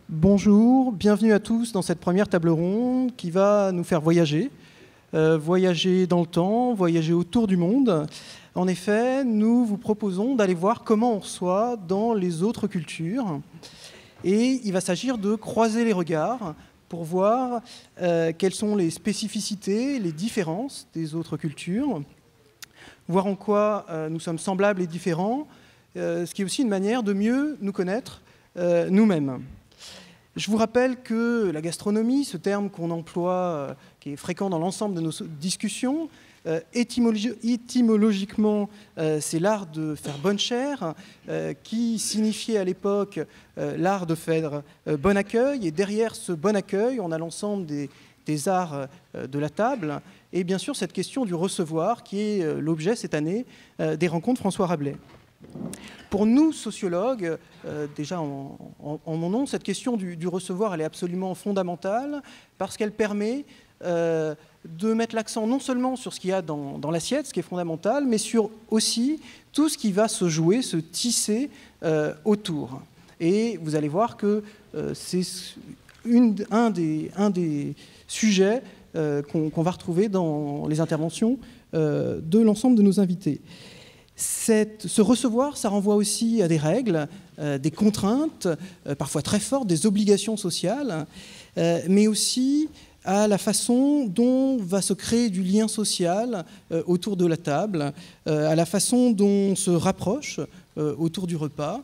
Bonjour, bienvenue à tous dans cette première table ronde qui va nous faire voyager. Voyager dans le temps, voyager autour du monde. En effet, nous vous proposons d'aller voir comment on reçoit dans les autres cultures. Et il va s'agir de croiser les regards pour voir quelles sont les spécificités, les différences des autres cultures, voir en quoi nous sommes semblables et différents, ce qui est aussi une manière de mieux nous connaître nous-mêmes. Je vous rappelle que la gastronomie, ce terme qu'on emploie, qui est fréquent dans l'ensemble de nos discussions, étymologiquement, c'est l'art de faire bonne chère, qui signifiait à l'époque l'art de faire bon accueil. Et derrière ce bon accueil, on a l'ensemble des arts de la table. Et bien sûr, cette question du recevoir, qui est l'objet cette année des rencontres François Rabelais. Pour nous, sociologues, déjà en mon nom, cette question du recevoir, elle est absolument fondamentale parce qu'elle permet de mettre l'accent non seulement sur ce qu'il y a dans l'assiette, ce qui est fondamental, mais sur aussi tout ce qui va se jouer, se tisser autour. Et vous allez voir que c'est un des sujets qu'on va retrouver dans les interventions de l'ensemble de nos invités. Ce recevoir, ça renvoie aussi à des règles, des contraintes, parfois très fortes, des obligations sociales, mais aussi à la façon dont va se créer du lien social autour de la table, à la façon dont on se rapproche autour du repas,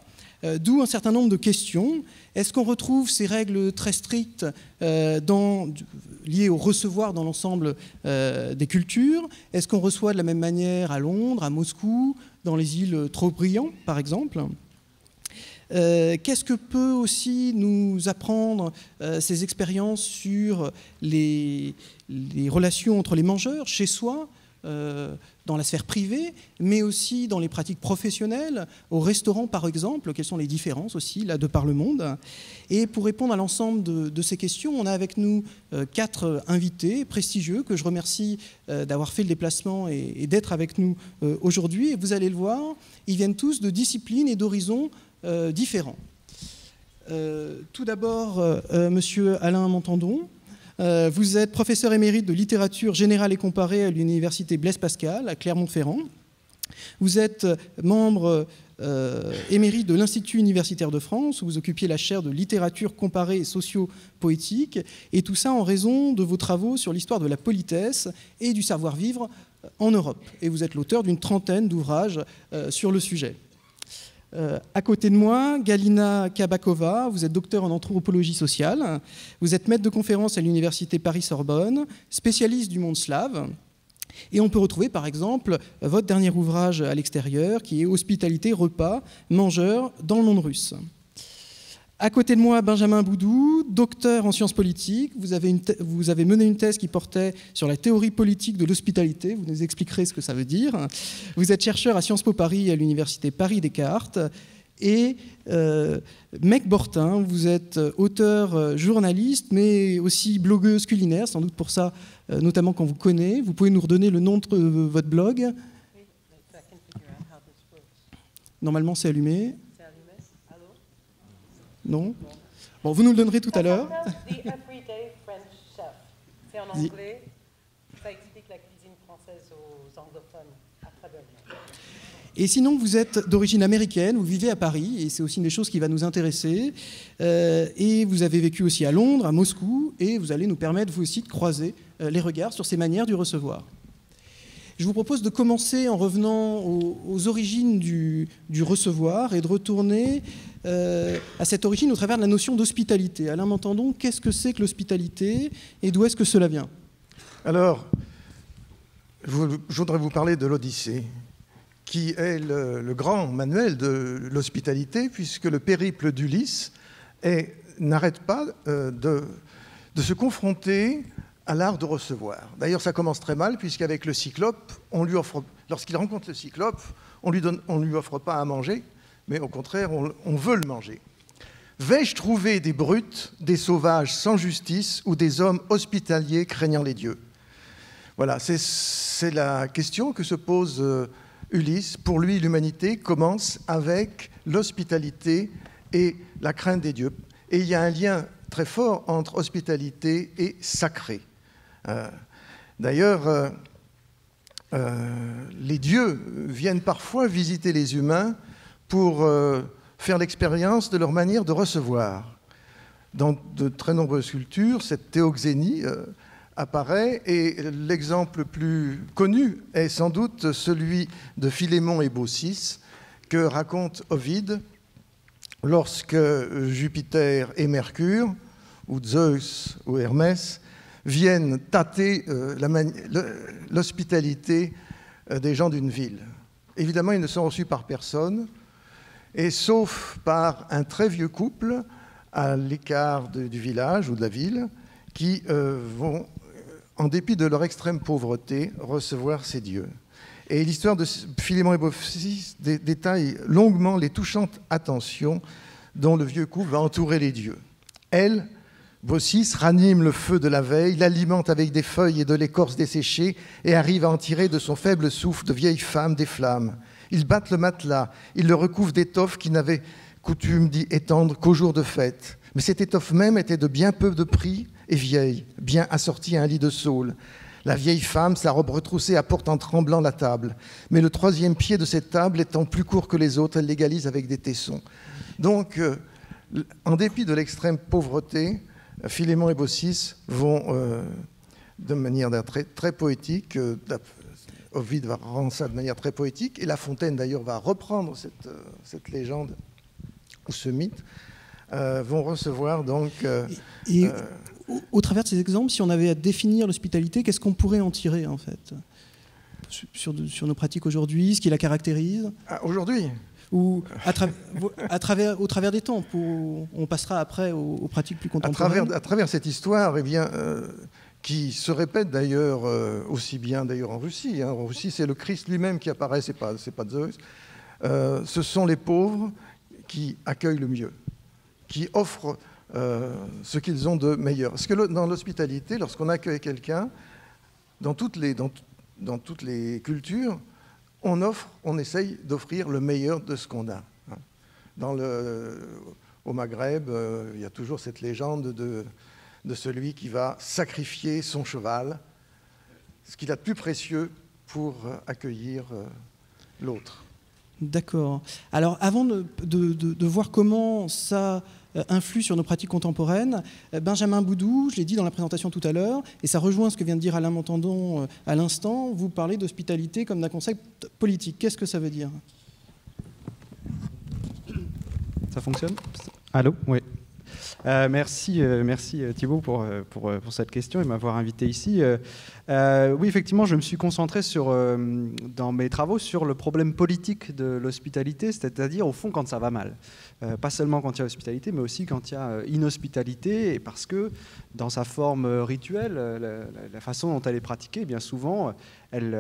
d'où un certain nombre de questions. Est-ce qu'on retrouve ces règles très strictes liées au recevoir dans l'ensemble des cultures? Est-ce qu'on reçoit de la même manière à Londres, à Moscou, dans les îles Trobriand, par exemple? Qu'est-ce que peut aussi nous apprendre ces expériences sur les relations entre les mangeurs, chez soi, dans la sphère privée, mais aussi dans les pratiques professionnelles, au restaurant par exemple? Quelles sont les différences aussi, là, de par le monde? Et pour répondre à l'ensemble de ces questions, on a avec nous 4 invités prestigieux que je remercie d'avoir fait le déplacement et d'être avec nous aujourd'hui. Et vous allez le voir, ils viennent tous de disciplines et d'horizons différents. Tout d'abord, monsieur Alain Montandon. Vous êtes professeur émérite de littérature générale et comparée à l'université Blaise Pascal à Clermont-Ferrand. Vous êtes membre émérite de l'Institut universitaire de France, où vous occupiez la chaire de littérature comparée et socio-poétique, et tout ça en raison de vos travaux sur l'histoire de la politesse et du savoir-vivre en Europe. Et vous êtes l'auteur d'une trentaine d'ouvrages sur le sujet. À côté de moi, Galina Kabakova, vous êtes docteur en anthropologie sociale, vous êtes maître de conférence à l'université Paris-Sorbonne, spécialiste du monde slave, et on peut retrouver par exemple votre dernier ouvrage à l'extérieur qui est Hospitalité, repas, mangeurs dans le monde russe. À côté de moi, Benjamin Boudou, docteur en sciences politiques. Vous avez mené une thèse qui portait sur la théorie politique de l'hospitalité. Vous nous expliquerez ce que ça veut dire. Vous êtes chercheur à Sciences Po Paris à l'université Paris-Descartes. Et Meg Bortin, vous êtes auteur, journaliste, mais aussi blogueuse culinaire, sans doute pour ça, notamment qu'on vous connaît. Vous pouvez nous redonner le nom de votre blog? Normalement, c'est allumé. Non? Bon, vous nous le donnerez tout à l'heure. The Everyday French Chef. C'est en anglais. Ça explique la cuisine française aux anglophones à travers le monde. Et sinon, vous êtes d'origine américaine, vous vivez à Paris, et c'est aussi une des choses qui va nous intéresser. Et vous avez vécu aussi à Londres, à Moscou, et vous allez nous permettre, vous aussi, de croiser les regards sur ces manières du recevoir. Je vous propose de commencer en revenant aux origines du recevoir et de retourner à cette origine au travers de la notion d'hospitalité. Alain Montandon, qu'est-ce que c'est que l'hospitalité et d'où est-ce que cela vient? Alors, je voudrais vous parler de l'Odyssée, qui est le grand manuel de l'hospitalité, puisque le périple d'Ulysse n'arrête pas de se confronter à l'art de recevoir. D'ailleurs, ça commence très mal, puisqu'avec le Cyclope, lorsqu'il rencontre le Cyclope, on lui offre pas à manger, mais au contraire, on veut le manger. Vais-je trouver des brutes, des sauvages sans justice, ou des hommes hospitaliers craignant les dieux? Voilà, c'est la question que se pose Ulysse. Pour lui, l'humanité commence avec l'hospitalité et la crainte des dieux. Et il y a un lien très fort entre hospitalité et sacré. D'ailleurs, les dieux viennent parfois visiter les humains pour faire l'expérience de leur manière de recevoir. Dans de très nombreuses cultures, cette théoxénie apparaît, et l'exemple le plus connu est sans doute celui de Philémon et Baucis, que raconte Ovide lorsque Jupiter et Mercure, ou Zeus ou Hermès, viennent tâter l'hospitalité des gens d'une ville. Évidemment, ils ne sont reçus par personne, et sauf par un très vieux couple à l'écart du village ou de la ville, qui vont, en dépit de leur extrême pauvreté, recevoir ces dieux. Et l'histoire de Philémon et Baucis détaille longuement les touchantes attentions dont le vieux couple va entourer les dieux. Elle, Baucis, ranime le feu de la veille, l'alimente avec des feuilles et de l'écorce desséchée et arrive à en tirer de son faible souffle de vieille femme des flammes. Ils battent le matelas, ils le recouvrent d'étoffes qui n'avaient coutume d'y étendre qu'au jour de fête. Mais cette étoffe même était de bien peu de prix et vieille, bien assortie à un lit de saule. La vieille femme, sa robe retroussée, apporte en tremblant la table. Mais le troisième pied de cette table étant plus court que les autres, elle l'égalise avec des tessons. Donc, en dépit de l'extrême pauvreté, Philémon et Baucis vont, de manière très, très poétique, Ovide va rendre ça de manière très poétique, et La Fontaine d'ailleurs va reprendre cette légende ou ce mythe, vont recevoir donc... Au travers de ces exemples, si on avait à définir l'hospitalité, qu'est-ce qu'on pourrait en tirer en fait sur nos pratiques aujourd'hui, ce qui la caractérise? Aujourd'hui? Ou au travers des temps, on passera après aux pratiques plus contemporaines. À travers cette histoire, eh bien, qui se répète d'ailleurs aussi bien d'ailleurs en Russie. En Russie, c'est le Christ lui-même qui apparaît, c'est pas Zeus. Ce sont les pauvres qui accueillent le mieux, qui offrent ce qu'ils ont de meilleur. Parce que dans l'hospitalité, lorsqu'on accueille quelqu'un, dans toutes les cultures, on essaye d'offrir le meilleur de ce qu'on a. Au Maghreb, il y a toujours cette légende de celui qui va sacrifier son cheval, ce qu'il a de plus précieux pour accueillir l'autre. D'accord. Alors, avant de voir comment ça influe sur nos pratiques contemporaines, Benjamin Boudou, je l'ai dit dans la présentation tout à l'heure, et ça rejoint ce que vient de dire Alain Montandon à l'instant, vous parlez d'hospitalité comme d'un concept politique. Qu'est-ce que ça veut dire? Ça fonctionne? Allô? Oui. Merci Thibault pour cette question et m'avoir invité ici. Oui, effectivement, je me suis concentré dans mes travaux sur le problème politique de l'hospitalité, c'est-à-dire au fond quand ça va mal. Pas seulement quand il y a hospitalité, mais aussi quand il y a inhospitalité, et parce que dans sa forme rituelle, la façon dont elle est pratiquée, bien souvent, elle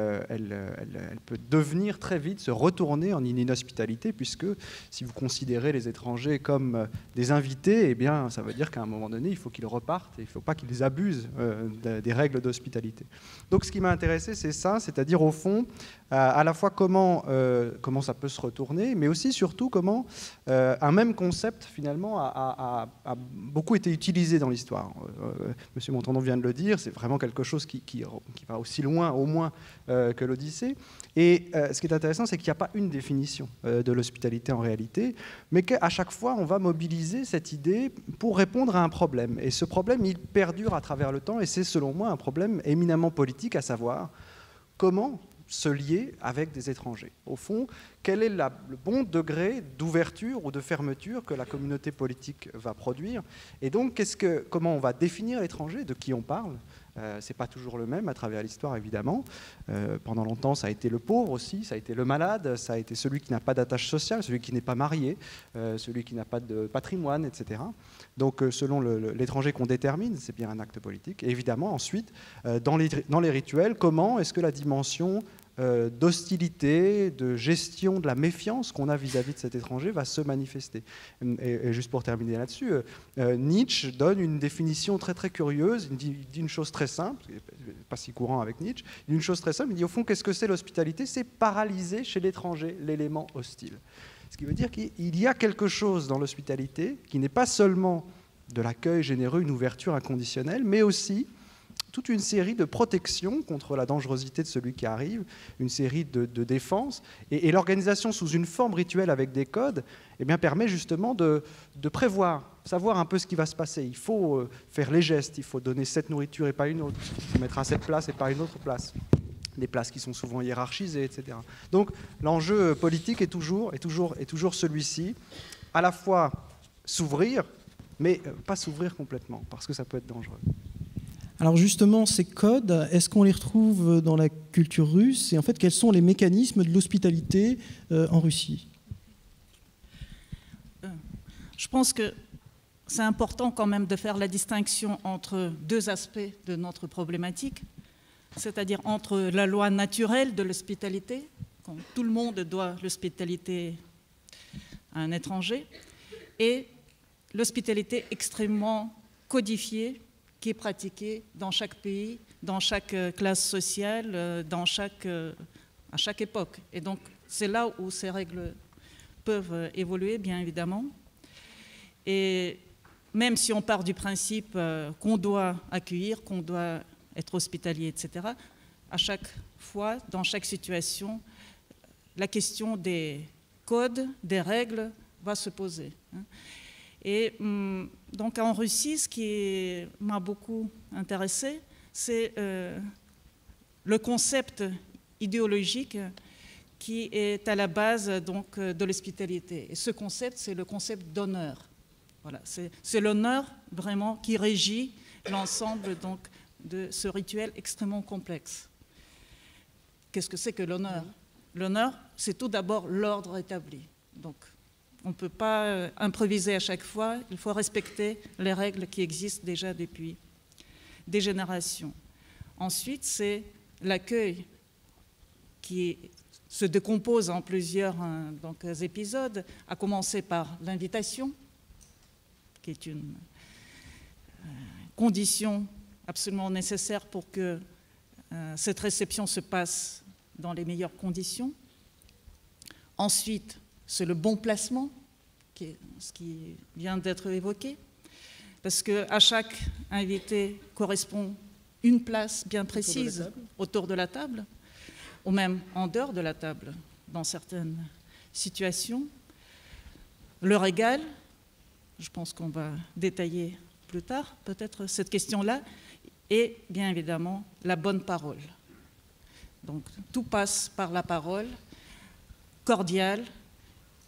peut devenir très vite, se retourner en inhospitalité, puisque si vous considérez les étrangers comme des invités, eh bien, ça veut dire qu'à un moment donné, il faut qu'ils repartent, et il ne faut pas qu'ils abusent des règles d'hospitalité. Donc ce qui m'a intéressé, c'est ça, c'est-à-dire au fond, à la fois comment ça peut se retourner, mais aussi surtout comment un même concept finalement a beaucoup été utilisé dans l'histoire. Monsieur Montandon vient de le dire, c'est vraiment quelque chose qui va aussi loin, au moins, que l'Odyssée. Et ce qui est intéressant, c'est qu'il n'y a pas une définition de l'hospitalité en réalité, mais qu'à chaque fois, on va mobiliser cette idée pour répondre à un problème. Et ce problème, il perdure à travers le temps, et c'est selon moi un problème éminemment politique, à savoir comment se lier avec des étrangers. Au fond, quel est le bon degré d'ouverture ou de fermeture que la communauté politique va produire? Et donc, comment on va définir l'étranger, de qui on parle? C'est pas toujours le même à travers l'histoire, évidemment. Pendant longtemps, ça a été le pauvre aussi, ça a été le malade, ça a été celui qui n'a pas d'attache sociale, celui qui n'est pas marié, celui qui n'a pas de patrimoine, etc. Donc, selon l'étranger qu'on détermine, c'est bien un acte politique. Et évidemment, ensuite, dans les rituels, comment est-ce que la dimension d'hostilité, de gestion de la méfiance qu'on a vis-à-vis de cet étranger va se manifester. Et juste pour terminer là-dessus, Nietzsche donne une définition très très curieuse, il dit une chose très simple, pas si courant avec Nietzsche, il dit une chose très simple, il dit au fond qu'est-ce que c'est l'hospitalité? C'est paralyser chez l'étranger l'élément hostile. Ce qui veut dire qu'il y a quelque chose dans l'hospitalité qui n'est pas seulement l'accueil généreux, une ouverture inconditionnelle, mais aussi toute une série de protections contre la dangerosité de celui qui arrive, une série de défenses. Et l'organisation sous une forme rituelle avec des codes eh bien, permet justement de prévoir, savoir un peu ce qui va se passer. Il faut faire les gestes, il faut donner cette nourriture et pas une autre, il faut mettre à cette place et pas une autre place. Des places qui sont souvent hiérarchisées, etc. Donc l'enjeu politique est toujours celui-ci, à la fois s'ouvrir, mais pas s'ouvrir complètement, parce que ça peut être dangereux. Alors justement, ces codes, est-ce qu'on les retrouve dans la culture russe? Et en fait, quels sont les mécanismes de l'hospitalité en Russie? Je pense que c'est important quand même de faire la distinction entre deux aspects de notre problématique, c'est-à-dire entre la loi naturelle de l'hospitalité, quand tout le monde doit l'hospitalité à un étranger, et l'hospitalité extrêmement codifiée qui est pratiquée dans chaque pays, dans chaque classe sociale, à chaque époque. Et donc, c'est là où ces règles peuvent évoluer, bien évidemment. Et même si on part du principe qu'on doit accueillir, qu'on doit être hospitalier, etc., à chaque fois, dans chaque situation, la question des codes, des règles va se poser. Et donc en Russie, ce qui m'a beaucoup intéressé, c'est le concept idéologique qui est à la base donc, de l'hospitalité. Et ce concept, c'est le concept d'honneur. Voilà, c'est l'honneur vraiment qui régit l'ensemble donc, de ce rituel extrêmement complexe. Qu'est-ce que c'est que l'honneur? L'honneur, c'est tout d'abord l'ordre établi. Donc, on ne peut pas improviser à chaque fois, il faut respecter les règles qui existent déjà depuis des générations. Ensuite, c'est l'accueil qui se décompose en plusieurs donc, épisodes, à commencer par l'invitation, qui est une condition absolument nécessaire pour que cette réception se passe dans les meilleures conditions. Ensuite, c'est le bon placement, ce qui vient d'être évoqué, parce qu'à chaque invité correspond une place bien précise autour de la table, ou même en dehors de la table, dans certaines situations. Le régal, je pense qu'on va détailler plus tard, peut-être cette question-là, et bien évidemment la bonne parole. Donc tout passe par la parole, cordiale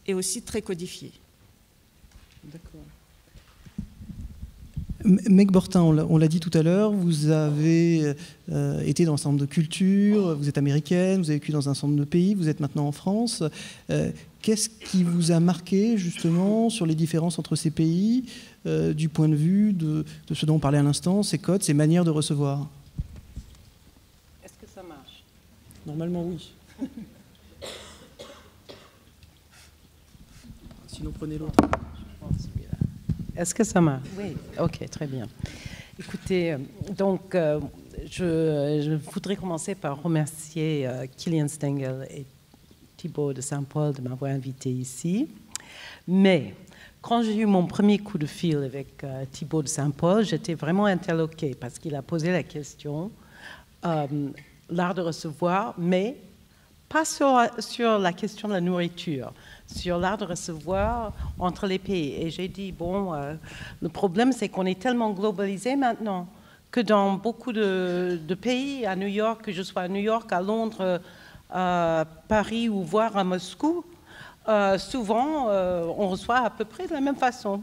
et aussi très codifiée. D'accord. Meg Bortin, on l'a dit tout à l'heure, vous avez été dans un certain nombre de cultures, vous êtes américaine, vous avez vécu dans un certain nombre de pays, vous êtes maintenant en France. Qu'est-ce qui vous a marqué justement sur les différences entre ces pays, du point de vue de ce dont on parlait à l'instant, ces codes, ces manières de recevoir? Est-ce que ça marche? Normalement, oui. Sinon, prenez l'autre. Est-ce que ça marche? Oui, ok, très bien. Écoutez, donc, je voudrais commencer par remercier Kilian Stengel et Thibaut de Saint-Paul de m'avoir invité ici. Mais quand j'ai eu mon premier coup de fil avec Thibaut de Saint-Paul, j'étais vraiment interloquée parce qu'il a posé la question, l'art de recevoir, mais pas sur la question de la nourriture, sur l'art de recevoir entre les pays. Et j'ai dit, bon, le problème, c'est qu'on est tellement globalisé maintenant que dans beaucoup de pays, à New York, que je sois à New York, à Londres, à Paris ou voire à Moscou, souvent, on reçoit à peu près de la même façon.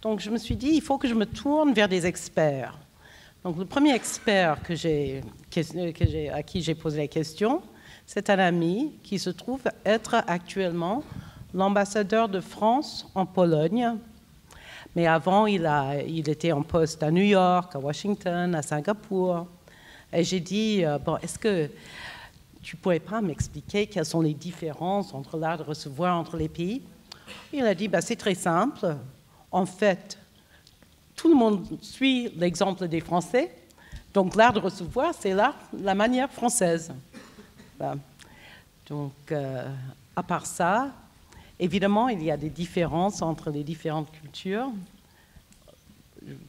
Donc, je me suis dit, il faut que je me tourne vers des experts. Donc, le premier expert à qui j'ai posé la question, c'est un ami qui se trouve être actuellement l'ambassadeur de France en Pologne. Mais avant, il était en poste à New York, à Washington, à Singapour. Et j'ai dit, bon, est-ce que tu ne pourrais pas m'expliquer quelles sont les différences entre l'art de recevoir entre les pays? Il a dit, c'est très simple. En fait, tout le monde suit l'exemple des Français. Donc, l'art de recevoir, c'est la manière française. Donc, à part ça, évidemment, il y a des différences entre les différentes cultures.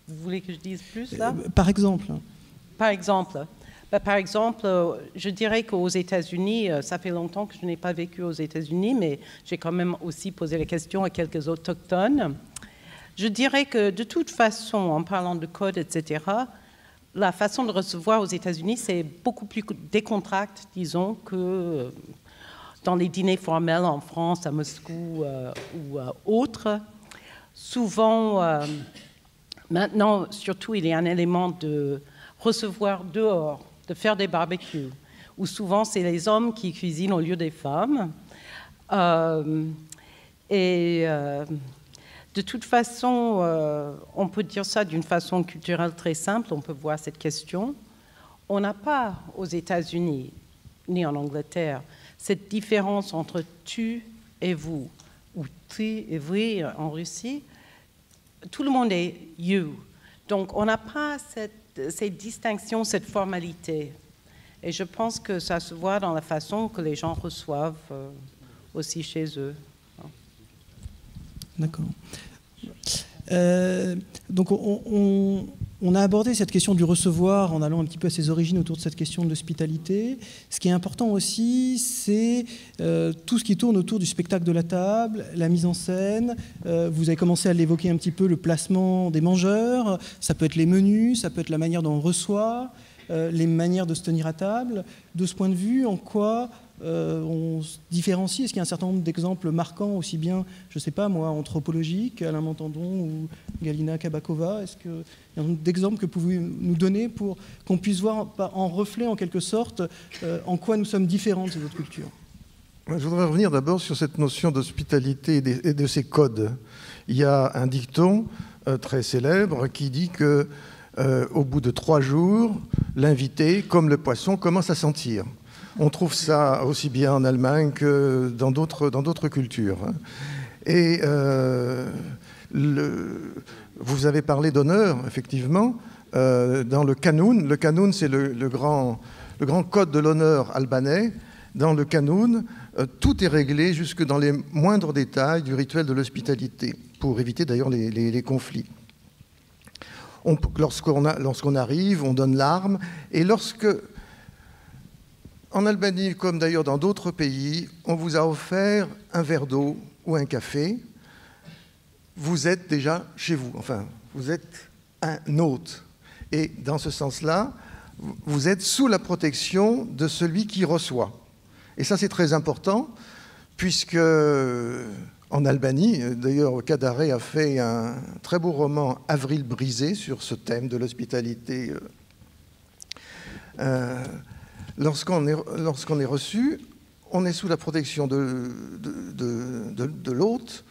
Vous voulez que je dise plus là? Par exemple. Par exemple, je dirais qu'aux États-Unis, ça fait longtemps que je n'ai pas vécu aux États-Unis, mais j'ai quand même aussi posé la question à quelques autochtones. Je dirais que de toute façon, en parlant de code, etc., la façon de recevoir aux États-Unis, c'est beaucoup plus décontracté, disons, que dans les dîners formels en France, à Moscou ou autres. Souvent, maintenant, surtout, il y a un élément de recevoir dehors, de faire des barbecues, où souvent c'est les hommes qui cuisinent au lieu des femmes. De toute façon, on peut dire ça d'une façon culturelle très simple, on peut voir cette question. On n'a pas aux États-Unis, ni en Angleterre, cette différence entre tu et vous, ou tu et vous en Russie. Tout le monde est you. Donc on n'a pas cette distinction, cette formalité. Et je pense que ça se voit dans la façon que les gens reçoivent aussi chez eux. D'accord. Donc on a abordé cette question du recevoir en allant un petit peu à ses origines autour de cette question de l'hospitalité. Ce qui est important aussi, c'est tout ce qui tourne autour du spectacle de la table, la mise en scène. Vous avez commencé à l'évoquer un petit peu, le placement des mangeurs. Ça peut être les menus, ça peut être la manière dont on reçoit, les manières de se tenir à table. De ce point de vue, en quoi on se différencie? Est-ce qu'il y a un certain nombre d'exemples marquants, aussi bien, je ne sais pas moi, anthropologiques, Alain Montandon ou Galina Kabakova? Est-ce qu'il y a d'exemples que vous pouvez nous donner pour qu'on puisse voir en reflet, en quelque sorte, en quoi nous sommes différents de ces autres cultures? Je voudrais revenir d'abord sur cette notion d'hospitalité et de ses codes. Il y a un dicton très célèbre qui dit que au bout de 3 jours, l'invité, comme le poisson, commence à sentir. On trouve ça aussi bien en Allemagne que dans d'autres cultures. Et vous avez parlé d'honneur, effectivement, dans le Kanun. Le Kanun, c'est le grand code de l'honneur albanais. Dans le Kanun, tout est réglé jusque dans les moindres détails du rituel de l'hospitalité, pour éviter d'ailleurs les conflits. Lorsqu'on arrive, on donne l'arme, et en Albanie, comme d'ailleurs dans d'autres pays, on vous a offert un verre d'eau ou un café, vous êtes déjà chez vous. Enfin, vous êtes un hôte. Et dans ce sens-là, vous êtes sous la protection de celui qui reçoit. Et ça, c'est très important, puisque en Albanie, d'ailleurs, Kadare a fait un très beau roman, Avril brisé, sur ce thème de l'hospitalité. Lorsqu'on est reçu, on est sous la protection de l'hôte,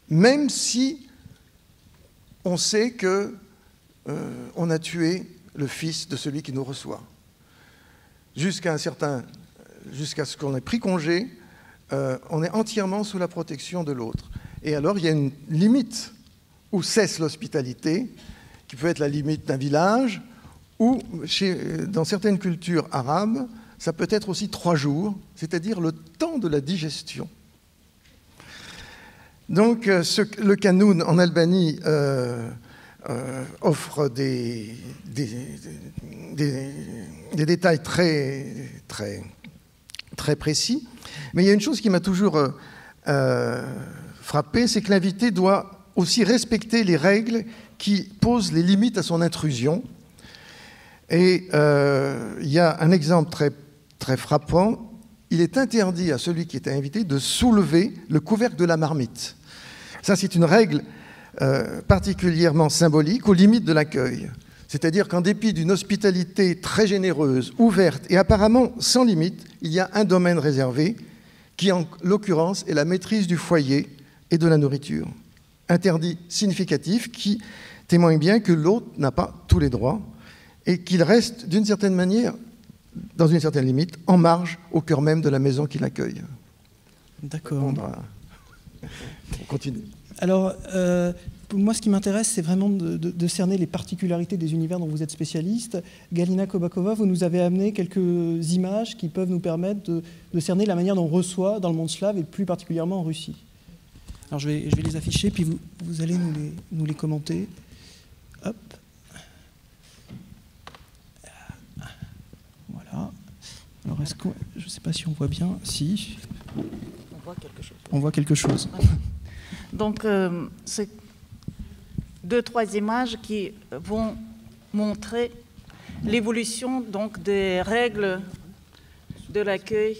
même si on sait qu'on a tué le fils de celui qui nous reçoit. Jusqu'à ce qu'on ait pris congé, on est entièrement sous la protection de l'autre. Et alors, il y a une limite où cesse l'hospitalité, qui peut être la limite d'un village, ou dans certaines cultures arabes, ça peut être aussi 3 jours, c'est-à-dire le temps de la digestion. Donc, le Kanun en Albanie offre des détails très, très, très précis. Mais il y a une chose qui m'a toujours frappé, c'est que l'invité doit aussi respecter les règles qui posent les limites à son intrusion. Et il y a un exemple très, très frappant. Il est interdit à celui qui est invité de soulever le couvercle de la marmite. Ça, c'est une règle particulièrement symbolique aux limites de l'accueil. C'est-à-dire qu'en dépit d'une hospitalité très généreuse, ouverte et apparemment sans limite, il y a un domaine réservé qui, en l'occurrence, est la maîtrise du foyer et de la nourriture. Interdit significatif qui témoigne bien que l'hôte n'a pas tous les droits et qu'il reste, d'une certaine manière, dans une certaine limite, en marge, au cœur même de la maison qui l'accueille. D'accord. On continue. Alors, moi, ce qui m'intéresse, c'est vraiment de cerner les particularités des univers dont vous êtes spécialiste. Galina Kabakova, vous nous avez amené quelques images qui peuvent nous permettre de cerner la manière dont on reçoit dans le monde slave, et plus particulièrement en Russie. Alors, je vais les afficher, puis vous allez nous les commenter. Hop. Voilà. Alors, je ne sais pas si on voit bien. Si. On voit quelque chose. On voit quelque chose. Donc, c'est 2-3 images qui vont montrer l'évolution donc des règles de l'accueil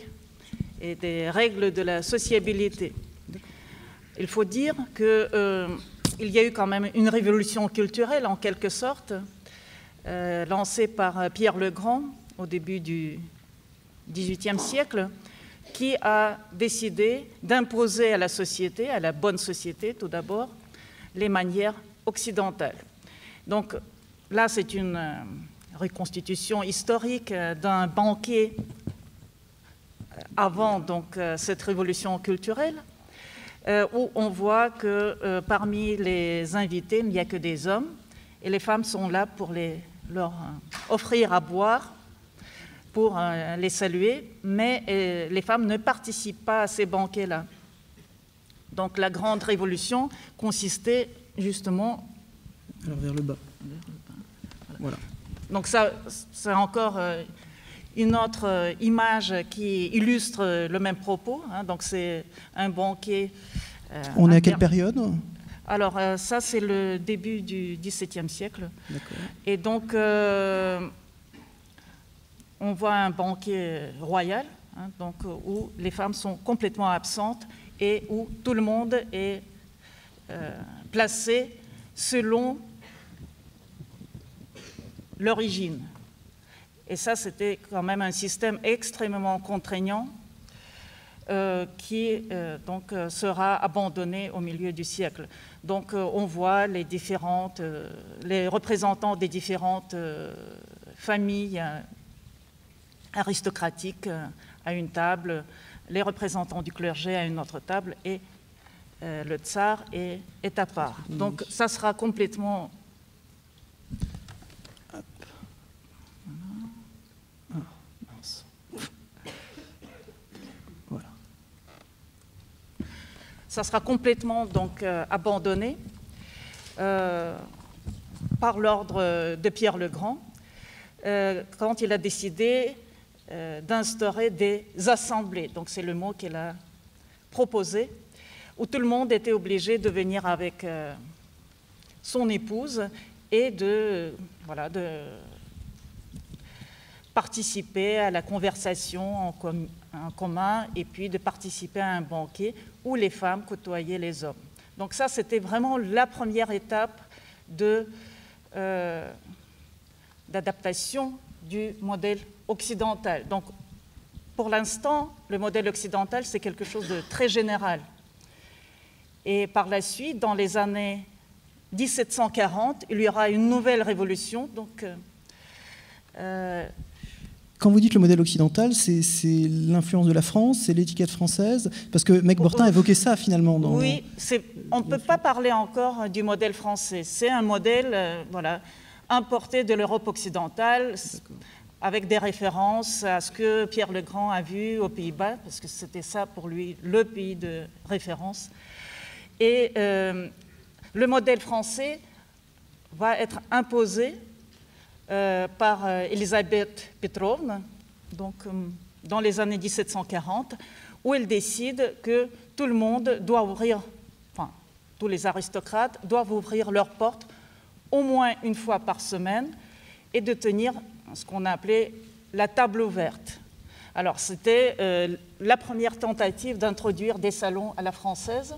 et des règles de la sociabilité. Il faut dire qu'il y a eu quand même une révolution culturelle, en quelque sorte, lancée par Pierre le Grand au début du XVIIIe siècle, qui a décidé d'imposer à la société, à la bonne société tout d'abord, les manières occidentales. Donc là, c'est une reconstitution historique d'un banquet avant donc, cette révolution culturelle, où on voit que parmi les invités, il n'y a que des hommes, et les femmes sont là pour leur offrir à boire, pour les saluer, mais les femmes ne participent pas à ces banquets-là. Donc la grande révolution consistait justement... Alors vers le bas. Voilà. Donc ça, c'est encore une autre image qui illustre le même propos. Hein. Donc c'est un banquet... On est à quelle période? Alors ça, c'est le début du XVIIe siècle. D'accord. Et donc... on voit un banquet royal, hein, donc, où les femmes sont complètement absentes et où tout le monde est placé selon l'origine. Et ça, c'était quand même un système extrêmement contraignant qui donc, sera abandonné au milieu du siècle. Donc on voit les représentants des différentes familles aristocratiques à une table, les représentants du clergé à une autre table, et le tsar est à part. Donc ça sera complètement... Voilà. Ça sera complètement donc, abandonné par l'ordre de Pierre le Grand, quand il a décidé d'instaurer des assemblées. Donc c'est le mot qu'il a proposé, où tout le monde était obligé de venir avec son épouse et de participer à la conversation en commun et puis de participer à un banquet où les femmes côtoyaient les hommes. Donc ça, c'était vraiment la première étape d'adaptation du modèle occidental. Donc, pour l'instant, le modèle occidental, c'est quelque chose de très général. Et par la suite, dans les années 1740, il y aura une nouvelle révolution. Donc, quand vous dites le modèle occidental, c'est l'influence de la France, c'est l'étiquette française? Parce que Mecq-Bortin évoquait ça, finalement. Oui, on ne peut pas parler encore du modèle français. C'est un modèle importé de l'Europe occidentale, avec des références à ce que Pierre le Grand a vu aux Pays-Bas, parce que c'était ça pour lui le pays de référence. Et le modèle français va être imposé par Elisabeth Petrovna, donc dans les années 1740, où elle décide que tout le monde doit ouvrir, enfin, tous les aristocrates doivent ouvrir leurs portes au moins une fois par semaine et de tenir ce qu'on a appelé la table ouverte. Alors, c'était la première tentative d'introduire des salons à la française,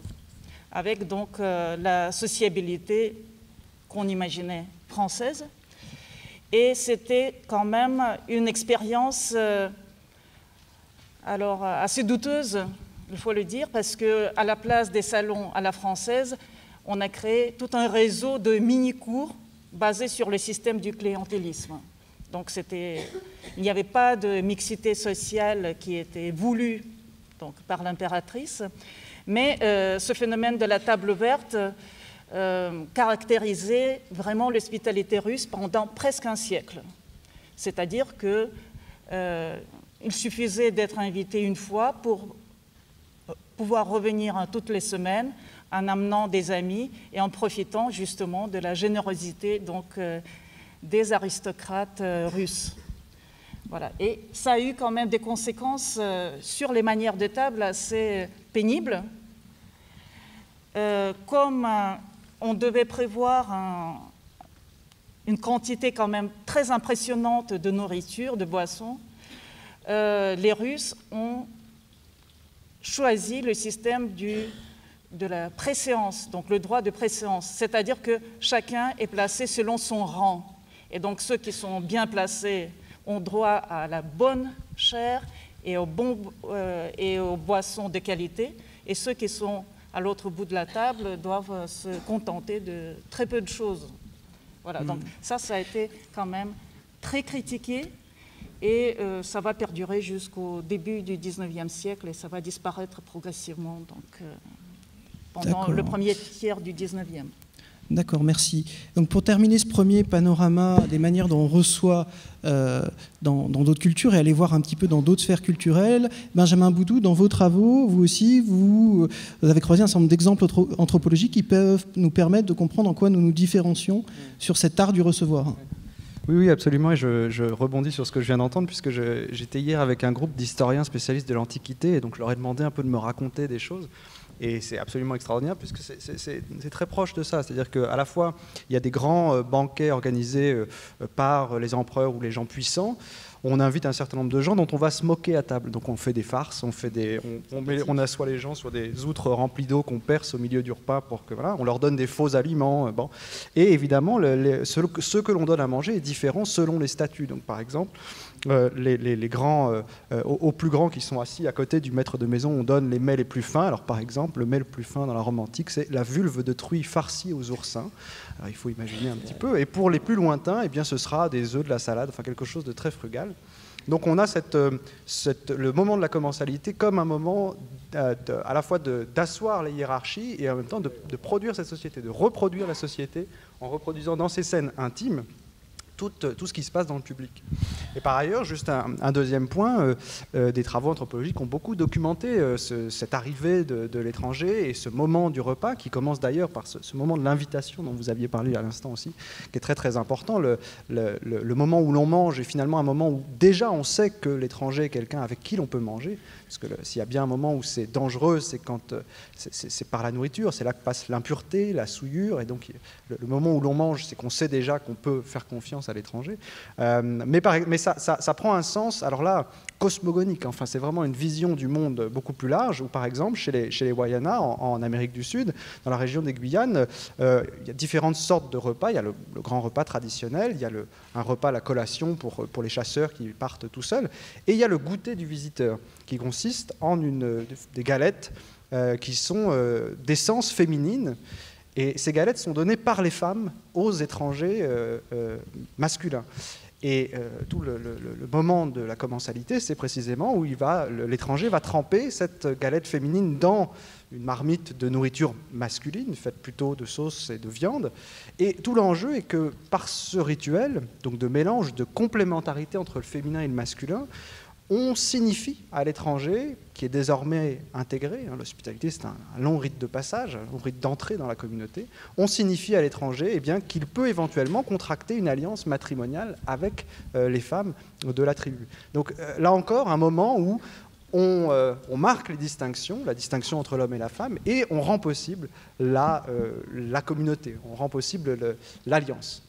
avec donc la sociabilité qu'on imaginait française. Et c'était quand même une expérience assez douteuse, il faut le dire, parce qu'à la place des salons à la française, on a créé tout un réseau de mini-cours basés sur le système du clientélisme. Donc il n'y avait pas de mixité sociale qui était voulue donc, par l'impératrice, mais ce phénomène de la table ouverte caractérisait vraiment l'hospitalité russe pendant presque un siècle. C'est-à-dire qu'il suffisait d'être invité une fois pour pouvoir revenir toutes les semaines en amenant des amis et en profitant justement de la générosité donc, des aristocrates russes. Voilà. Et ça a eu quand même des conséquences sur les manières de table assez pénibles. Comme on devait prévoir une quantité quand même très impressionnante de nourriture, de boissons, les Russes ont choisi le système de la préséance, donc le droit de préséance, c'est-à-dire que chacun est placé selon son rang. Et donc ceux qui sont bien placés ont droit à la bonne chair et aux boissons de qualité, et ceux qui sont à l'autre bout de la table doivent se contenter de très peu de choses. Voilà, donc ça a été quand même très critiqué, et ça va perdurer jusqu'au début du 19e siècle, et ça va disparaître progressivement donc, pendant le premier tiers du 19e. D'accord, merci. Donc pour terminer ce premier panorama des manières dont on reçoit dans d'autres cultures et aller voir un petit peu dans d'autres sphères culturelles, Benjamin Boudou, dans vos travaux, vous aussi, vous avez croisé un certain nombre d'exemples anthropologiques qui peuvent nous permettre de comprendre en quoi nous nous différencions sur cet art du recevoir. Oui, absolument, et je rebondis sur ce que je viens d'entendre, puisque j'étais hier avec un groupe d'historiens spécialistes de l'Antiquité, et donc je leur ai demandé un peu de me raconter des choses. Et c'est absolument extraordinaire puisque c'est très proche de ça. C'est-à-dire qu'à la fois, il y a des grands banquets organisés par les empereurs ou les gens puissants. On invite un certain nombre de gens dont on va se moquer à table. Donc on fait des farces, on assoit les gens sur des outres remplies d'eau qu'on perce au milieu du repas pour que voilà, on leur donne des faux aliments. Bon. Et évidemment, ce que l'on donne à manger est différent selon les statuts. Donc par exemple, les grands, aux plus grands qui sont assis à côté du maître de maison, on donne les mets les plus fins. Alors par exemple, le mets le plus fin dans la Rome antique, c'est la vulve de truie farcie aux oursins. Alors, il faut imaginer un petit peu. Et pour les plus lointains, eh bien, ce sera des œufs, de la salade, enfin quelque chose de très frugal. Donc on a le moment de la commensalité comme un moment à la fois d'asseoir les hiérarchies et en même temps de produire cette société, de reproduire la société en reproduisant dans ces scènes intimes tout ce qui se passe dans le public. Et par ailleurs, juste un deuxième point, des travaux anthropologiques ont beaucoup documenté cette arrivée de l'étranger et ce moment du repas, qui commence d'ailleurs par ce moment de l'invitation dont vous aviez parlé à l'instant aussi, qui est très très important. Le moment où l'on mange est finalement un moment où déjà on sait que l'étranger est quelqu'un avec qui l'on peut manger, parce que s'il y a bien un moment où c'est dangereux, c'est quand c'est par la nourriture, c'est là que passe l'impureté, la souillure, et donc le moment où l'on mange, c'est qu'on sait déjà qu'on peut faire confiance à l'étranger. Mais ça prend un sens, alors là, cosmogonique. Enfin, c'est vraiment une vision du monde beaucoup plus large, où par exemple, chez les Wayana, en Amérique du Sud, dans la région des Guyanes, il y a différentes sortes de repas. Il y a le grand repas traditionnel, il y a un repas, la collation pour les chasseurs qui partent tout seuls, et il y a le goûter du visiteur, qui consiste en des galettes qui sont d'essence féminine. Et ces galettes sont données par les femmes aux étrangers masculins. Et tout le moment de la commensalité, c'est précisément où l'étranger va tremper cette galette féminine dans une marmite de nourriture masculine, faite plutôt de sauce et de viande. Et tout l'enjeu est que par ce rituel, donc de mélange, de complémentarité entre le féminin et le masculin, on signifie à l'étranger, qui est désormais intégré, l'hospitalité c'est un long rite de passage, un long rite d'entrée dans la communauté, on signifie à l'étranger qu'il peut éventuellement contracter une alliance matrimoniale avec les femmes de la tribu. Donc là encore, un moment où on marque les distinctions, la distinction entre l'homme et la femme, et on rend possible la communauté, on rend possible l'alliance.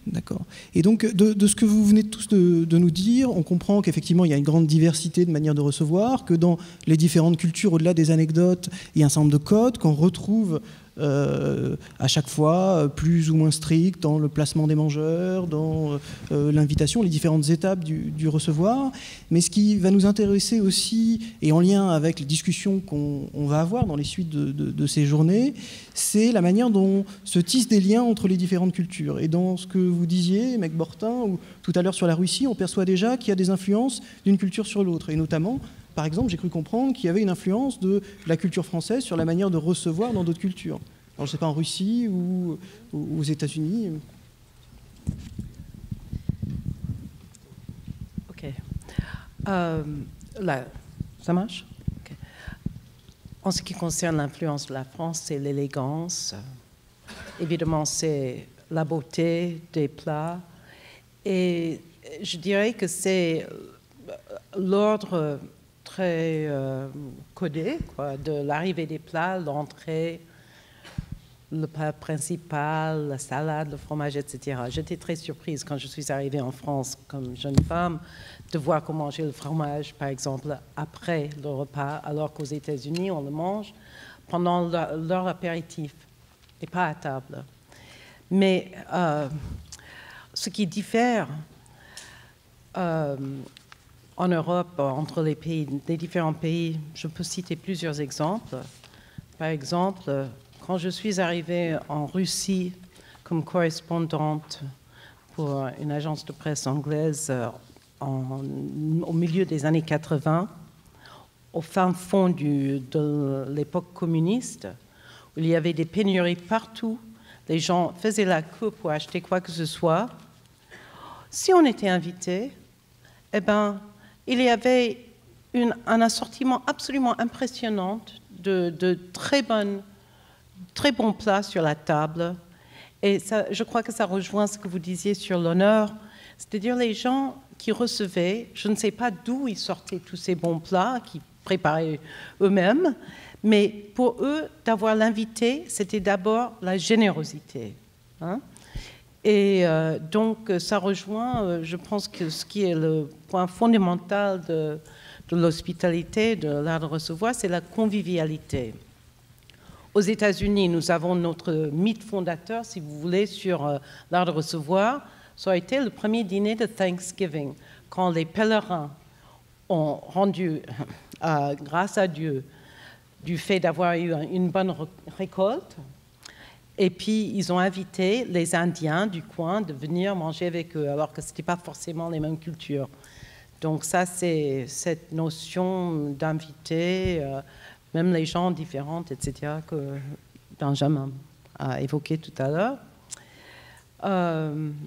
D'accord. Et donc, de ce que vous venez tous de nous dire, on comprend qu'effectivement, il y a une grande diversité de manières de recevoir, que dans les différentes cultures, au-delà des anecdotes, il y a un certain nombre de codes qu'on retrouve à chaque fois plus ou moins stricts dans le placement des mangeurs, dans l'invitation, les différentes étapes du recevoir. Mais ce qui va nous intéresser aussi, et en lien avec les discussions qu'on va avoir dans les suites de ces journées, c'est la manière dont se tissent des liens entre les différentes cultures. Et dans ce que vous disiez, Meg Bortin, ou tout à l'heure sur la Russie, on perçoit déjà qu'il y a des influences d'une culture sur l'autre. Et notamment, par exemple, j'ai cru comprendre qu'il y avait une influence de la culture française sur la manière de recevoir dans d'autres cultures. Alors, je ne sais pas, en Russie ou aux États-Unis. OK. Là, ça marche? Okay. En ce qui concerne l'influence de la France, c'est l'élégance. Évidemment, c'est la beauté des plats. Et je dirais que c'est l'ordre très codé, quoi, de l'arrivée des plats, l'entrée, le plat principal, la salade, le fromage, etc. J'étais très surprise quand je suis arrivée en France comme jeune femme de voir qu'on mangeait le fromage, par exemple, après le repas, alors qu'aux États-Unis, on le mange pendant leur apéritif et pas à table. Mais ce qui diffère en Europe, entre les différents pays, je peux citer plusieurs exemples. Par exemple, quand je suis arrivée en Russie comme correspondante pour une agence de presse anglaise au milieu des années 80, au fin fond de l'époque communiste, où il y avait des pénuries partout, les gens faisaient la queue pour acheter quoi que ce soit. Si on était invité, eh ben, il y avait un assortiment absolument impressionnant de très bons plats sur la table. Et ça, je crois que ça rejoint ce que vous disiez sur l'honneur. C'est-à-dire les gens qui recevaient, je ne sais pas d'où ils sortaient tous ces bons plats, qu'ils préparaient eux-mêmes, mais pour eux, d'avoir l'invité, c'était d'abord la générosité. Hein? Et donc, ça rejoint, je pense, que ce qui est le point fondamental de l'hospitalité, de l'art de recevoir, c'est la convivialité. Aux États-Unis, nous avons notre mythe fondateur, si vous voulez, sur l'art de recevoir. Ça a été le premier dîner de Thanksgiving, quand les pèlerins ont rendu grâce à Dieu du fait d'avoir eu une bonne récolte. Et puis, ils ont invité les Indiens du coin de venir manger avec eux, alors que ce n'était pas forcément les mêmes cultures. Donc ça, c'est cette notion d'inviter, même les gens différents, etc., que Benjamin a évoqué tout à l'heure.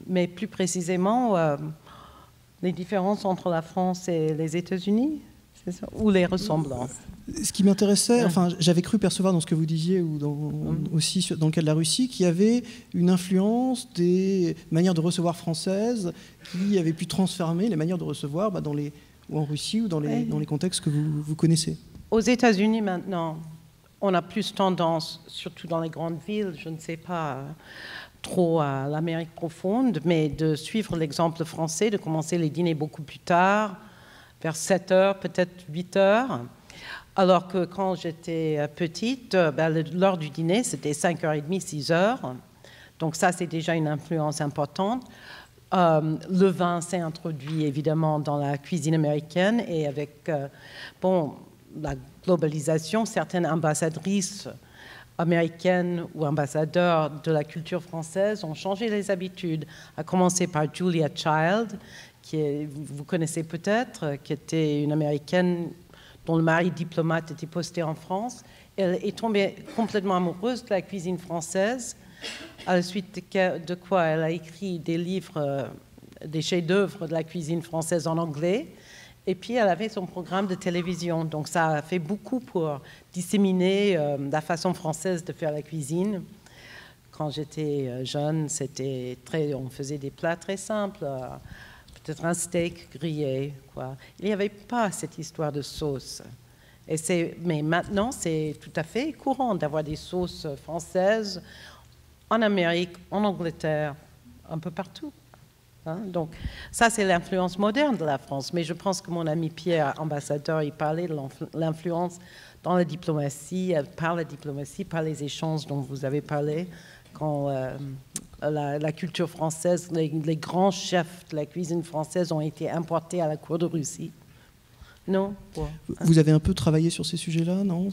Mais plus précisément, les différences entre la France et les États-Unis, c'est ça, ou les ressemblances. Ce qui m'intéressait, enfin, j'avais cru percevoir dans ce que vous disiez, ou aussi dans le cas de la Russie, qu'il y avait une influence des manières de recevoir françaises qui avaient pu transformer les manières de recevoir ou en Russie ou dans les contextes que vous connaissez. Aux États-Unis, maintenant, on a plus tendance, surtout dans les grandes villes, je ne sais pas trop à l'Amérique profonde, mais de suivre l'exemple français, de commencer les dîners beaucoup plus tard, vers 7 heures, peut-être 8 heures. Alors que quand j'étais petite, l'heure du dîner, c'était 5h30, 6h. Donc ça, c'est déjà une influence importante. Le vin s'est introduit évidemment dans la cuisine américaine et avec la globalisation, certaines ambassadrices américaines ou ambassadeurs de la culture française ont changé les habitudes, à commencer par Julia Child, vous connaissez peut-être, qui était une Américaine dont le mari diplomate était posté en France. Elle est tombée complètement amoureuse de la cuisine française, à la suite de quoi elle a écrit des livres, des chefs-d'œuvre de la cuisine française en anglais. Et puis, elle avait son programme de télévision. Donc, ça a fait beaucoup pour disséminer la façon française de faire la cuisine. Quand j'étais jeune, on faisait des plats très simples. Peut-être un steak grillé, quoi. Il n'y avait pas cette histoire de sauce. Mais maintenant, c'est tout à fait courant d'avoir des sauces françaises en Amérique, en Angleterre, un peu partout. Hein? Donc, ça, c'est l'influence moderne de la France. Mais je pense que mon ami Pierre, ambassadeur, il parlait de l'influence dans la diplomatie, par les échanges dont vous avez parlé, quand la culture française, les grands chefs de la cuisine française ont été importés à la cour de Russie. Non ? Vous avez un peu travaillé sur ces sujets-là, non ?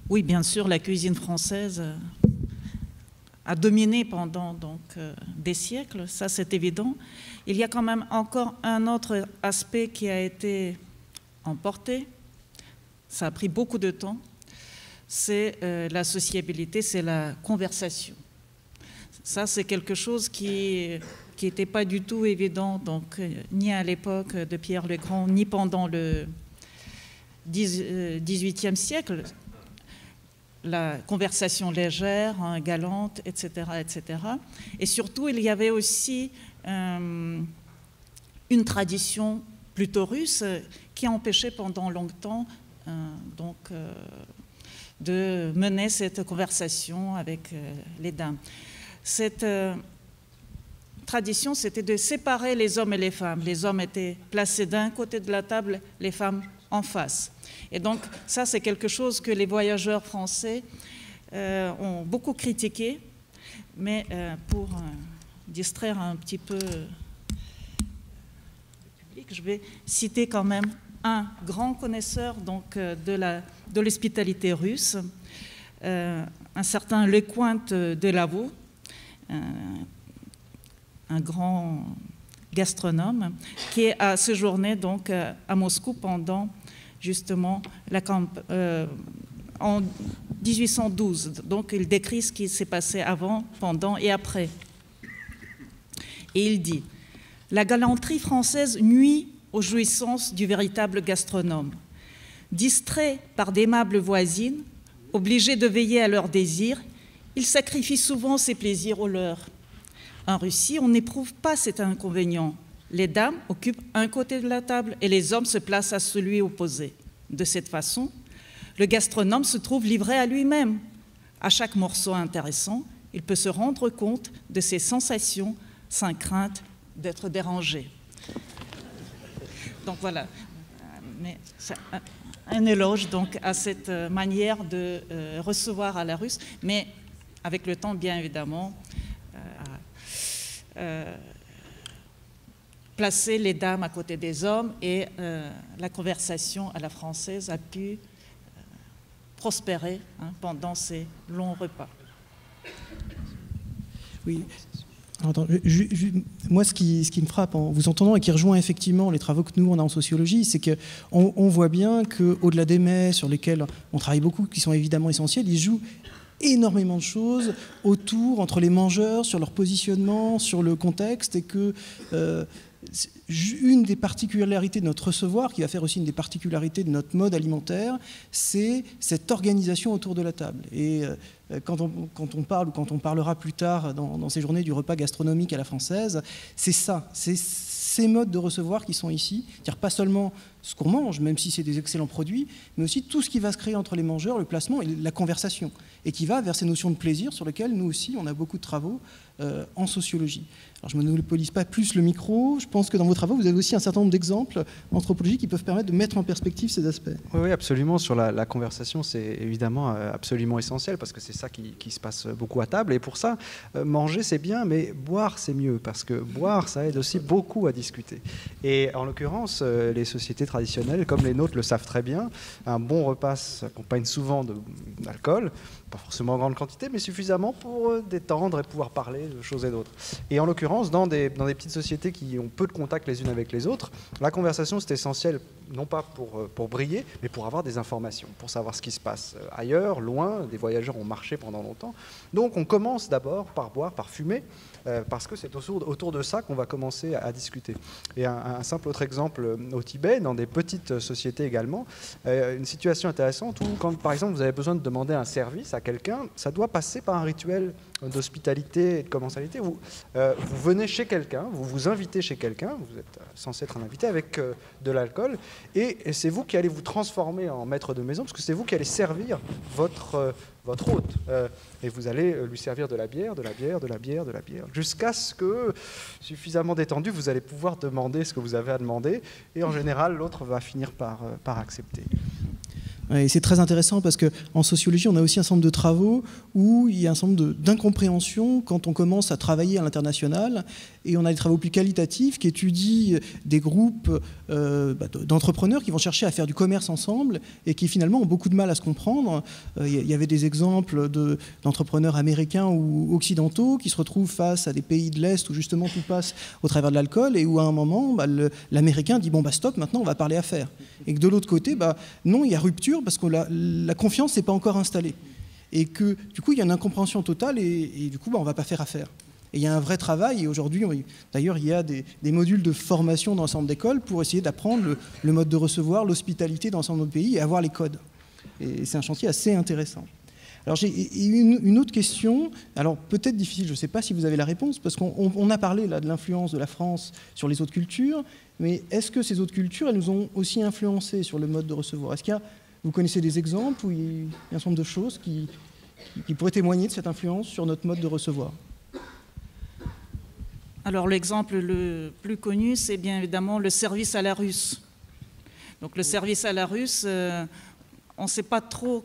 Oui, bien sûr, la cuisine française a dominé pendant des siècles, ça c'est évident. Il y a quand même encore un autre aspect qui a été emporté, ça a pris beaucoup de temps, c'est la sociabilité, c'est la conversation. Ça, c'est quelque chose qui n'était pas du tout évident, donc, ni à l'époque de Pierre le Grand, ni pendant le XVIIIe siècle, la conversation légère, hein, galante, etc., etc. Et surtout, il y avait aussi une tradition plutôt russe qui a empêché pendant longtemps de mener cette conversation avec les dames. Cette tradition, c'était de séparer les hommes et les femmes. Les hommes étaient placés d'un côté de la table, les femmes en face. Et donc, ça, c'est quelque chose que les voyageurs français ont beaucoup critiqué, mais pour distraire un petit peu le public, je vais citer quand même un grand connaisseur donc, de l'hospitalité russe, un certain Lecointe de Lavaux, un grand gastronome, qui a séjourné donc à Moscou pendant justement en 1812. Donc il décrit ce qui s'est passé avant, pendant et après. Et il dit « La galanterie française nuit aux jouissances du véritable gastronome. Distrait par d'aimables voisines, obligé de veiller à leurs désirs, il sacrifie souvent ses plaisirs aux leurs. En Russie, on n'éprouve pas cet inconvénient. Les dames occupent un côté de la table et les hommes se placent à celui opposé. De cette façon, le gastronome se trouve livré à lui-même. À chaque morceau intéressant, il peut se rendre compte de ses sensations sans crainte d'être dérangé. » Donc voilà, mais c'est un éloge donc, à cette manière de recevoir à la russe, mais avec le temps, bien évidemment, placer les dames à côté des hommes et la conversation à la française a pu prospérer pendant ces longs repas. Oui. Attends, moi, ce qui me frappe en vous entendant et qui rejoint effectivement les travaux que nous, on a en sociologie, c'est qu'on voit bien qu'au-delà des mets sur lesquels on travaille beaucoup, qui sont évidemment essentiels, ils jouent énormément de choses autour, entre les mangeurs, sur leur positionnement, sur le contexte, et que une des particularités de notre recevoir, qui va faire aussi une des particularités de notre mode alimentaire, c'est cette organisation autour de la table. Et quand on parle, ou quand on parlera plus tard dans ces journées du repas gastronomique à la française, c'est ça, c'est ces modes de recevoir qui sont ici, c'est-à-dire pas seulement ce qu'on mange, même si c'est des excellents produits, mais aussi tout ce qui va se créer entre les mangeurs, le placement et la conversation, et qui va vers ces notions de plaisir sur lesquelles nous aussi, on a beaucoup de travaux en sociologie. Alors, je ne monopolise pas plus le micro. Je pense que dans vos travaux, vous avez aussi un certain nombre d'exemples anthropologiques qui peuvent permettre de mettre en perspective ces aspects. Oui, absolument. Sur la conversation, c'est évidemment absolument essentiel parce que c'est ça qui se passe beaucoup à table. Et pour ça, manger, c'est bien, mais boire, c'est mieux parce que boire, ça aide aussi beaucoup à discuter. Et en l'occurrence, les sociétés traditionnelles, comme les nôtres, le savent très bien. Un bon repas s'accompagne souvent d'alcool, pas forcément en grande quantité, mais suffisamment pour détendre et pouvoir parler de choses et d'autres. Et en l'occurrence, dans des petites sociétés qui ont peu de contact les unes avec les autres, la conversation, c'est essentiel, non pas pour briller, mais pour avoir des informations, pour savoir ce qui se passe ailleurs, loin. Des voyageurs ont marché pendant longtemps. Donc on commence d'abord par boire, par fumer, parce que c'est autour de ça qu'on va commencer à discuter. Et un simple autre exemple au Tibet, dans des petites sociétés également, une situation intéressante où, quand par exemple vous avez besoin de demander un service à quelqu'un, ça doit passer par un rituel d'hospitalité et de commensalité. Vous venez chez quelqu'un, vous vous invitez chez quelqu'un, vous êtes censé être un invité avec de l'alcool, et c'est vous qui allez vous transformer en maître de maison, parce que c'est vous qui allez servir votre hôte. Et vous allez lui servir de la bière, de la bière, de la bière, de la bière, jusqu'à ce que, suffisamment détendu, vous allez pouvoir demander ce que vous avez à demander, et en général, l'autre va finir par accepter. Et c'est très intéressant parce qu'en sociologie, on a aussi un certain nombre de travaux où il y a un certain nombre d'incompréhensions quand on commence à travailler à l'international. Et on a des travaux plus qualitatifs qui étudient des groupes d'entrepreneurs qui vont chercher à faire du commerce ensemble et qui finalement ont beaucoup de mal à se comprendre. Il y avait des exemples d'entrepreneurs américains ou occidentaux qui se retrouvent face à des pays de l'Est où justement tout passe au travers de l'alcool et où à un moment, l'Américain dit « bon, stop, maintenant on va parler affaires ». Et que de l'autre côté, non, il y a rupture parce que la confiance n'est pas encore installée. Et que du coup, il y a une incompréhension totale et du coup, on ne va pas faire affaire. Et il y a un vrai travail, et aujourd'hui, d'ailleurs, il y a des modules de formation dans l'ensemble d'écoles pour essayer d'apprendre le mode de recevoir, l'hospitalité dans l'ensemble de nos pays et avoir les codes. Et c'est un chantier assez intéressant. Alors j'ai une autre question, alors peut-être difficile, je ne sais pas si vous avez la réponse, parce qu'on a parlé là de l'influence de la France sur les autres cultures, mais est-ce que ces autres cultures, elles nous ont aussi influencé sur le mode de recevoir? Est-ce qu'il y a, vous connaissez des exemples où il y a un certain nombre de choses qui pourraient témoigner de cette influence sur notre mode de recevoir? Alors l'exemple le plus connu, c'est bien évidemment le service à la russe. Donc le service à la russe, on ne sait pas trop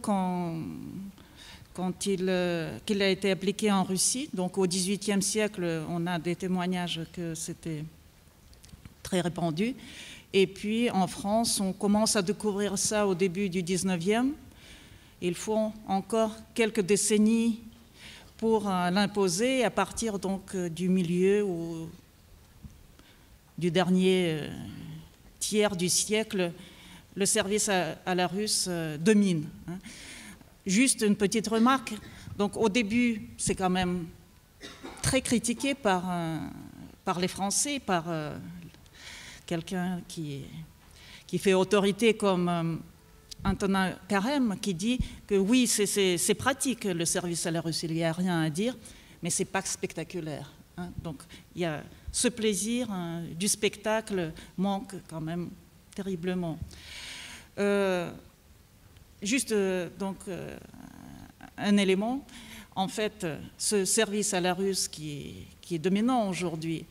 qu'il a été appliqué en Russie. Donc au XVIIIe siècle, on a des témoignages que c'était très répandu. Et puis en France, on commence à découvrir ça au début du XIXe. Il faut encore quelques décennies pour l'imposer à partir donc du milieu ou du dernier tiers du siècle. Le service à la russe domine. Juste une petite remarque. Donc, au début, c'est quand même très critiqué par les Français, par quelqu'un qui fait autorité comme Antonin Carême, qui dit que oui, c'est pratique le service à la russe, il n'y a rien à dire, mais ce n'est pas spectaculaire. Donc, il y a ce plaisir du spectacle manque quand même terriblement. Juste donc un élément, en fait, ce service à la russe qui est dominant aujourd'hui,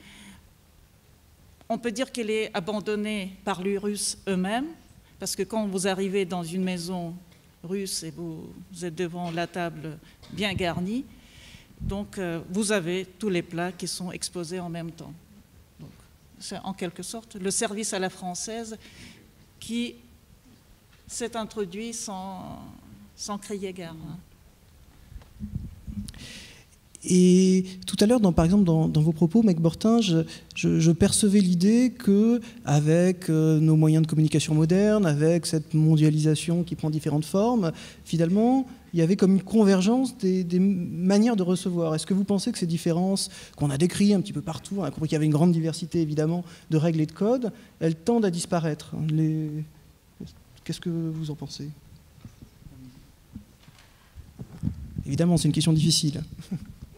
on peut dire qu'il est abandonné par les Russes eux-mêmes, parce que quand vous arrivez dans une maison russe et vous êtes devant la table bien garnie, donc vous avez tous les plats qui sont exposés en même temps. Donc, c'est en quelque sorte le service à la française qui s'est introduit sans crier gare. Et tout à l'heure, par exemple, dans vos propos, Meg Bortin, je percevais l'idée qu'avec nos moyens de communication modernes, avec cette mondialisation qui prend différentes formes, finalement, il y avait comme une convergence des manières de recevoir. Est-ce que vous pensez que ces différences qu'on a décrites un petit peu partout, on a compris qu'il y avait une grande diversité, évidemment, de règles et de codes, elles tendent à disparaître? Qu'est-ce que vous en pensez? Évidemment, c'est une question difficile.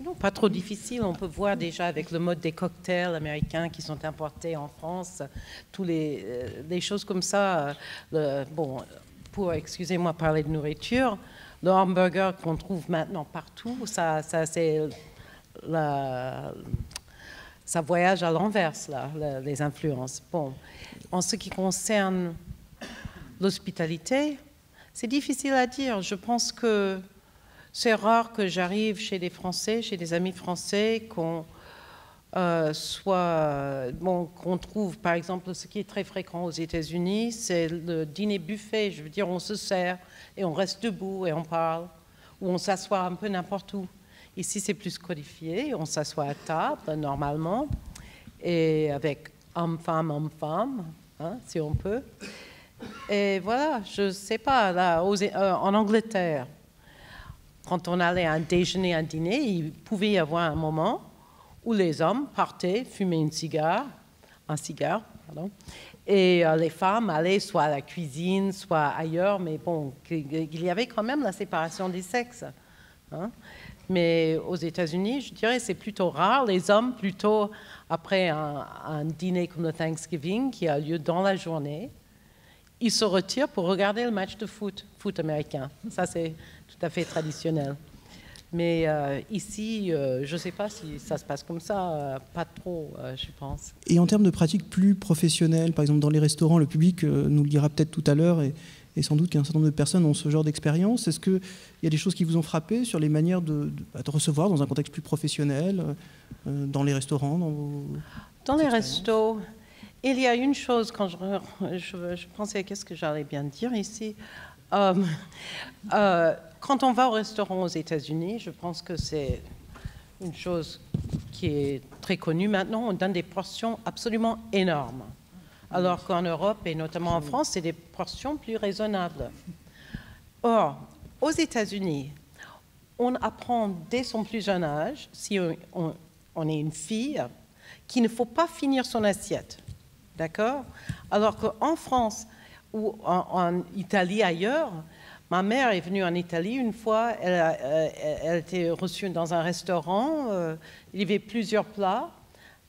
Non, pas trop difficile. On peut voir déjà avec le mode des cocktails américains qui sont importés en France, tous les choses comme ça. Bon, pour, excusez-moi, parler de nourriture, le hamburger qu'on trouve maintenant partout, ça voyage à l'inverse, les influences. Bon, en ce qui concerne l'hospitalité, c'est difficile à dire. Je pense que c'est rare que j'arrive chez des Français, chez des amis français, qu'on trouve, par exemple, ce qui est très fréquent aux États-Unis, c'est le dîner buffet. Je veux dire, on se sert et on reste debout et on parle, ou on s'assoit un peu n'importe où. Ici, c'est plus codifié. On s'assoit à table, normalement, et avec homme-femme, hein, si on peut. Et voilà, je ne sais pas, là, en Angleterre, quand on allait à un déjeuner, un dîner, il pouvait y avoir un moment où les hommes partaient fumer un cigare, et les femmes allaient soit à la cuisine, soit ailleurs, mais bon, il y avait quand même la séparation des sexes. Hein. Mais aux États-Unis, je dirais, c'est plutôt rare. Les hommes, plutôt après un dîner comme le Thanksgiving, qui a lieu dans la journée, ils se retirent pour regarder le match de foot américain. Ça, c'est tout à fait traditionnel. Mais ici, je ne sais pas si ça se passe comme ça, pas trop, je pense. Et en termes de pratiques plus professionnelles, par exemple dans les restaurants, le public nous le dira peut-être tout à l'heure, et sans doute qu'un certain nombre de personnes ont ce genre d'expérience. Est-ce qu'il y a des choses qui vous ont frappé sur les manières de recevoir dans un contexte plus professionnel, dans les restaurants, dans les restos? Il y a une chose, quand je pensais, qu'est-ce que j'allais bien dire ici? Quand on va au restaurant aux États-Unis, je pense que c'est une chose qui est très connue maintenant, on donne des portions absolument énormes. Alors qu'en Europe, et notamment en France, c'est des portions plus raisonnables. Or, aux États-Unis, on apprend dès son plus jeune âge, si on est une fille, qu'il ne faut pas finir son assiette. D'accord? Alors qu'en France ou en Italie, ailleurs, ma mère est venue en Italie une fois, elle était reçue dans un restaurant, il y avait plusieurs plats,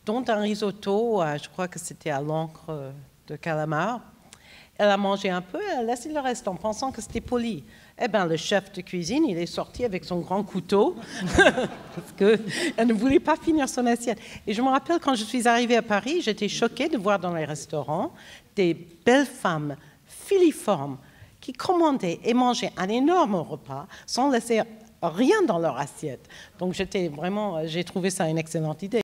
dont un risotto, je crois que c'était à l'encre de calamar. Elle a mangé un peu, elle a laissé le reste en pensant que c'était poli. Eh bien, le chef de cuisine, il est sorti avec son grand couteau parce qu'elle ne voulait pas finir son assiette. Et je me rappelle, quand je suis arrivée à Paris, j'étais choquée de voir dans les restaurants des belles femmes filiformes qui commandaient et mangeaient un énorme repas sans laisser rien dans leur assiette. Donc, j'ai trouvé ça une excellente idée.